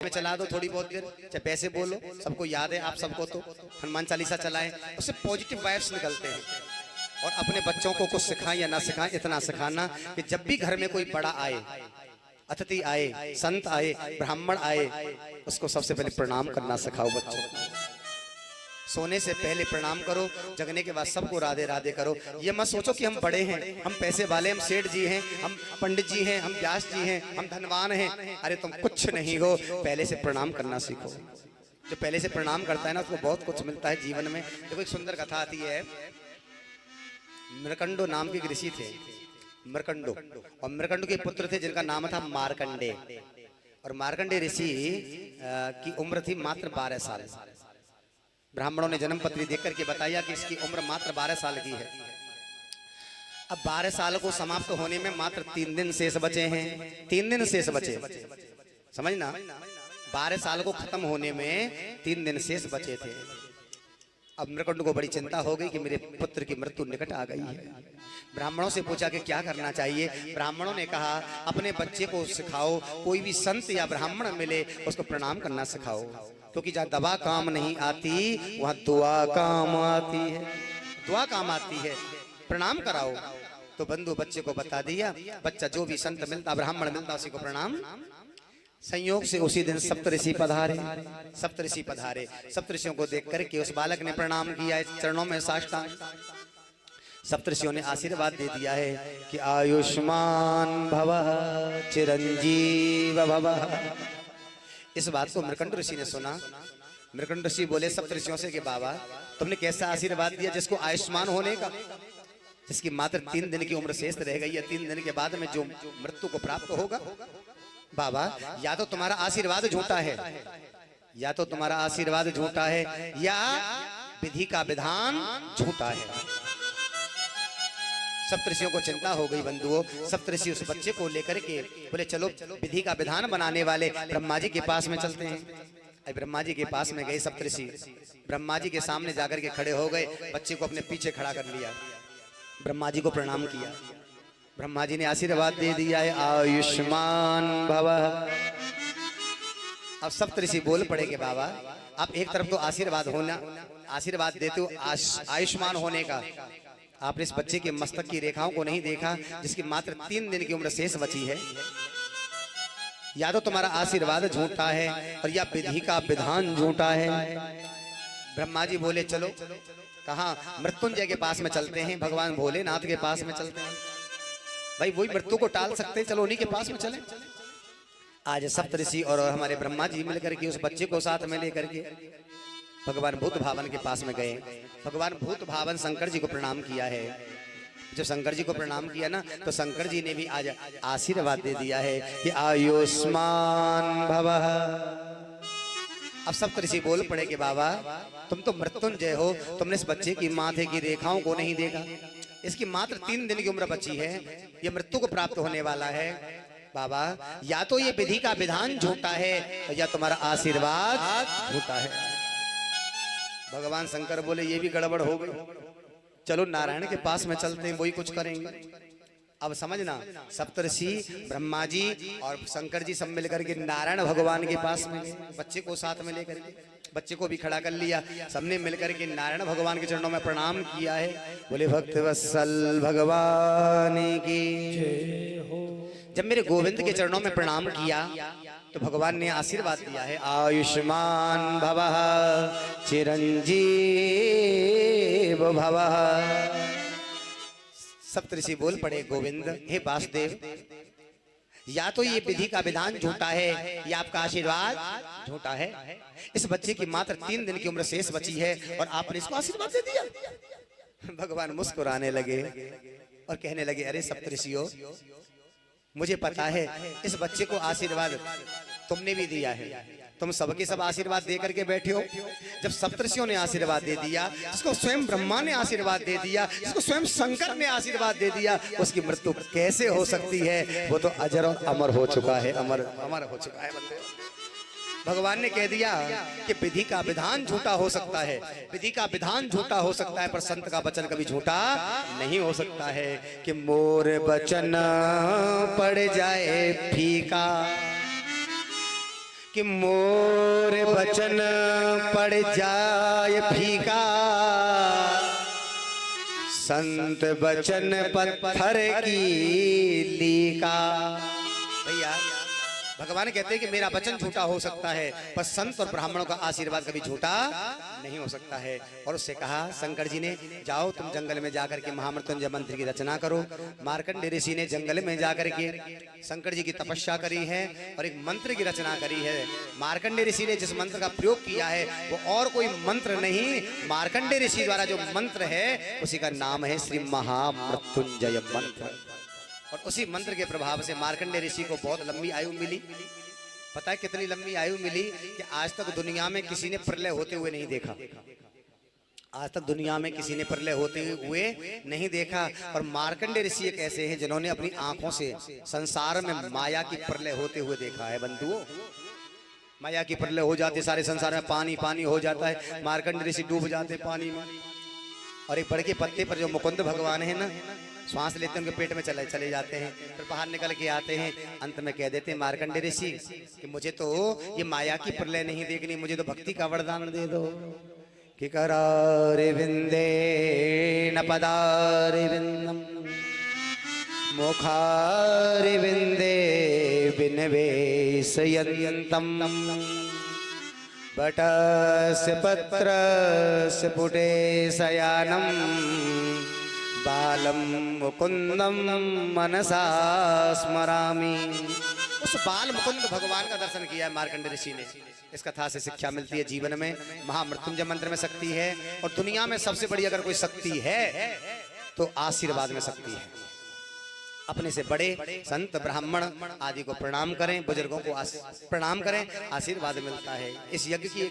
में चला दो थोड़ी बहुत देर, चाहे पैसे बोलो, सबको याद है आप सबको, तो हनुमान चालीसा चलाएं, उससे पॉजिटिव वाइब्स निकलते हैं। और अपने बच्चों को कुछ सिखाएं या ना सिखाएं, इतना सिखाना कि जब भी घर में कोई बड़ा आए, अतिथि आए, संत आए, ब्राह्मण आए, उसको सबसे पहले प्रणाम करना सिखाओ बच्चों को। सोने से पहले प्रणाम करो, जगने के बाद सबको राधे राधे करो। ये मत सोचो कि हम बड़े हैं, हम पैसे वाले, हम सेठ जी हैं, हम पंडित जी हैं, हम व्यास जी हैं, हम धनवान हैं। अरे तुम कुछ नहीं हो, पहले से प्रणाम करना सीखो। जो पहले से प्रणाम करता है ना, उसको बहुत कुछ मिलता है जीवन में। देखो एक सुंदर कथा आती है, मृकंडो नाम के ऋषि थे, मृकंडो, और मृकंडो के पुत्र थे जिनका नाम था मार्कंडे। और मार्कंडे ऋषि की उम्र थी मात्र 12 साल। ब्राह्मणों ने जन्म पत्री देख करके बताया कि इसकी उम्र मात्र 12 साल की है। अब 12 साल को समाप्त होने में मात्र 3 दिन शेष बचे हैं, 3 दिन शेष बचे, समझना, 12 साल को खत्म होने में 3 दिन शेष बचे थे। अब मृकंड को बड़ी चिंता हो गई कि मेरे पुत्र की मृत्यु निकट आ गई है। ब्राह्मणों से पूछा कि क्या करना चाहिए। ब्राह्मणों ने कहा अपने बच्चे को सिखाओ, कोई भी संत या ब्राह्मण मिले उसको प्रणाम करना सिखाओ, क्योंकि जहाँ दवा काम नहीं आती वहाँ दुआ काम आती है, दुआ काम आती है, प्रणाम कराओ। तो बंधु बच्चे को बता दिया, बच्चा जो भी संत मिलता, ब्राह्मण मिलता, उसी को प्रणाम। संयोग से उसी दिन सप्तऋषि पधारे, सप्तऋषि पधारे। सप्तऋषियों को देख करके उस बालक ने प्रणाम किया, चरणों में साष्टांग। सप्तऋषियों ने आशीर्वाद दे दिया है कि आयुष्मान भवः चिरंजीव भवः। इस बात को मृकंड ऋषि ने सुना। मृकंड ऋषि बोले सप्तऋषियों से कि बाबा तुमने कैसा आशीर्वाद दिया जिसको आयुष्मान होने का, जिसकी मात्र 3 दिन की उम्र शेष रह गई है, 3 दिन के बाद में जो मृत्यु को प्राप्त होगा। बाबा या तो तुम्हारा आशीर्वाद झूठा है, या तो तुम्हारा आशीर्वाद झूठा है, या विधि का विधान झूठा है। सप्तऋषियों को चिंता हो गई बंधुओं। सप्तऋषि उस बच्चे को लेकर के बोले चलो विधि का विधान बनाने वाले ब्रह्मा जी के पास में चलते हैं। ब्रह्मा जी के पास में गए सप्तऋषि, ब्रह्मा जी के सामने जाकर के खड़े हो गए, बच्चे को अपने पीछे खड़ा कर लिया, ब्रह्मा जी को प्रणाम किया। ब्रह्मा जी ने आशीर्वाद दे दिया है आयुष्मान भवः। अब सप्तऋषि बोल पड़े कि बाबा आप एक तरफ तो आशीर्वाद होना, आशीर्वाद देते हो आयुष्मान होने का, आपने इस बच्चे के मस्तक की रेखाओं को नहीं देखा जिसकी मात्र 3 दिन की उम्र शेष बची है। या तो तुम्हारा आशीर्वाद झूठा है और या विधि का विधान झूठा है। ब्रह्मा जी बोले चलो, कहा मृत्युंजय के पास में चलते हैं, भगवान भोलेनाथ के पास में चलते हैं, भाई वही मृत्यु को टाल सकते हैं, चलो उन्हीं के पास में चले। आज सप्तऋषि और हमारे ब्रह्मा जी मिलकर के उस बच्चे को साथ में लेकर के भगवान भूत भावन के पास में गए। भगवान भूत भावन शंकर जी को प्रणाम किया है। जब शंकर जी को प्रणाम किया ना, तो शंकर जी ने भी आज आशीर्वाद दे दिया है कि आयुष्मान भवः। अब सप्तऋषि बोल पड़े कि बाबा तुम तो मृत्युंजय हो, तुमने इस बच्चे की माथे की रेखाओं को नहीं देखा, इसकी मात्र 3 दिन की उम्र बची है, ये मृत्यु को प्राप्त होने वाला है। बाबा या तो ये विधि का विधान झूठा है या तुम्हारा आशीर्वाद झूठा है। भगवान शंकर बोले ये भी गड़बड़ हो गई, चलो नारायण के पास में चलते हैं, वही कुछ करेंगे। अब समझना, सप्तऋषि ब्रह्मा जी और शंकर जी सब मिलकर के नारायण भगवान के पास में बच्चे को साथ में लेकर के, बच्चे को भी खड़ा कर लिया, सबने मिलकर के नारायण भगवान के चरणों में प्रणाम किया है। बोले भक्त वत्सल भगवान की जय हो। जब मेरे गोविंद के चरणों में प्रणाम किया तो भगवान ने आशीर्वाद दिया है आयुष्मान भवः चिरंजीव भवः। सप्तऋषि बोल पड़े गोविंद हे वासुदेव, या तो ये विधि का विधान झूठा है या आपका आशीर्वाद झूठा है। इस बच्चे की मात्र 3 दिन की उम्र शेष बची है और आपने इसको आशीर्वाद दे दिया। भगवान मुस्कुराने लगे और कहने लगे अरे सप्तऋषियों, मुझे पता है इस बच्चे को आशीर्वाद तुमने भी दिया है, तुम सबके सब आशीर्वाद दे करके बैठे हो। जब सप्तऋषियों ने आशीर्वाद दे दिया, इसको स्वयं ब्रह्मा ने आशीर्वाद दे दिया, इसको स्वयं शंकर ने आशीर्वाद दे दिया, उसकी मृत्यु कैसे हो सकती है? वो तो अजर और अमर हो चुका है, अमर अमर हो चुका है। भगवान ने कह दिया कि विधि का विधान झूठा हो सकता है, विधि का विधान झूठा हो सकता है, पर संत का वचन कभी झूठा नहीं हो सकता है। कि मोर वचन पड़ जाए फीका, कि मोर बचन पड़ जाए फीका, संत बचन पत्थर की लीका। भैया भगवान कहते हैं कि मेरा वचन झूठा हो सकता है, पर संत और ब्राह्मणों का आशीर्वाद कभी झूठा नहीं हो सकता है। और उससे कहा शंकर जी ने, जाओ तुम जंगल में जाकर के महामृत्युंजय मंत्र की रचना करो। मार्कंडेय ऋषि ने जंगल में जाकर के शंकर जी की तपस्या करी है और एक मंत्र की रचना करी है। मार्कंडेय ऋषि ने जिस मंत्र का प्रयोग किया है वो और कोई मंत्र नहीं, मार्कंडेय ऋषि द्वारा जो मंत्र है उसी का नाम है श्री महामृत्युंजय मंत्र। और उसी मंत्र के प्रभाव से मार्कंडेय ऋषि को बहुत लंबी आयु मिली। पता है कितनी लंबी आयु मिली? कि आज तक दुनिया में किसी ने प्रलय होते हुए नहीं देखा। आज तक दुनिया में किसी ने प्रलय होते हुए नहीं देखा। और मार्कंडेय ऋषि एक ऐसे हैं जिन्होंने अपनी आंखों से संसार में माया की प्रलय होते हुए देखा है। बंधुओं, माया की प्रलय हो जाती, सारे संसार में पानी पानी हो जाता है, मार्कंडेय ऋषि डूब जाते पानी में। और एक बड़े के पत्ते पर जो मुकुंद भगवान है ना, श्वास लेते हैं उनके पेट में चले जाते हैं, फिर बाहर निकल के आते हैं। अंत में कह देते हैं मार्कंडेय ऋषि कि मुझे तो ये माया की प्रलय नहीं देखनी, मुझे तो भक्ति का वरदान दे दो। कि करारे विंदे न पदारे विंदम मुखारे विंदे बिनवेशयन्तम बटस्य पत्रस्य पुटे शयानम बालम मुकुंदम मनसा स्मरामि। उस बाल मुकुंद भगवान का दर्शन किया है मार्कंडेय ऋषि ने। इस कथा से शिक्षा मिलती है जीवन में महामृत्युंजय मंत्र में शक्ति है, और दुनिया में सबसे बड़ी अगर कोई शक्ति है तो आशीर्वाद में शक्ति है। अपने से बड़े संत ब्राह्मण आदि को प्रणाम करें, बुजुर्गों को प्रणाम करें, आशीर्वाद मिलता है। इस यज्ञ की